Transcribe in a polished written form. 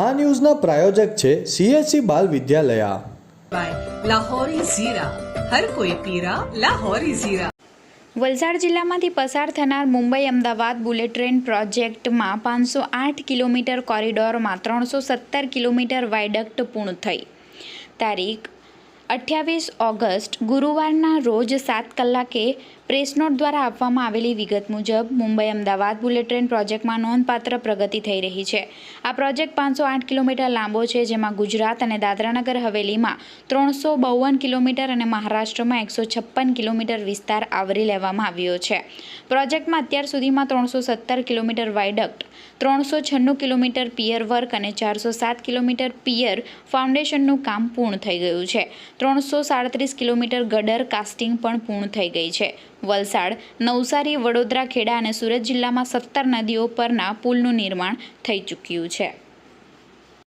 આ ન્યૂઝના પ્રાયોજક છે CSC બાલ વિદ્યાલયા. લાહોરી ઝીરા, હર કોઈ પીરા લાહોરી ઝીરા. વલસાડ જિલ્લામાંથી પસાર થનાર મુંબઈ અમદાવાદ બુલેટ ટ્રેન પ્રોજેક્ટમાં 508 કિલોમીટર કોરિડોરમાં 317 કિલોમીટર વાયડક્ટ પૂર્ણ થઈ. તારીખ 28 ઓગસ્ટ ગુરુવારના રોજ 7 કલાકે પ્રેસ નોટ દ્વારા આપવામાં આવેલી વિગત મુજબ મુંબઈ અમદાવાદ બુલેટ ટ્રેન પ્રોજેક્ટમાં નોંધપાત્ર પ્રગતિ થઈ રહી છે. આ પ્રોજેક્ટ 508 કિલોમીટર લાંબો છે, જેમાં ગુજરાત અને દાદરાનગર હવેલીમાં 352 કિલોમીટર અને મહારાષ્ટ્રમાં 156 કિલોમીટર વિસ્તાર આવરી લેવામાં આવ્યો છે. પ્રોજેક્ટમાં અત્યાર સુધીમાં 317 કિલોમીટર વાયડક્ટ, 396 કિલોમીટર પિયર વર્ક અને 407 કિલોમીટર પિયર ફાઉન્ડેશનનું કામ પૂર્ણ થઈ ગયું છે. 337 કિલોમીટર ગડર કાસ્ટિંગ પણ પૂર્ણ થઈ ગઈ છે. વલસાડ, નવસારી, વડોદરા, ખેડા અને સુરત જિલ્લામાં 17 નદીઓ પરના પુલનું નિર્માણ થઈ ચૂક્યું છે.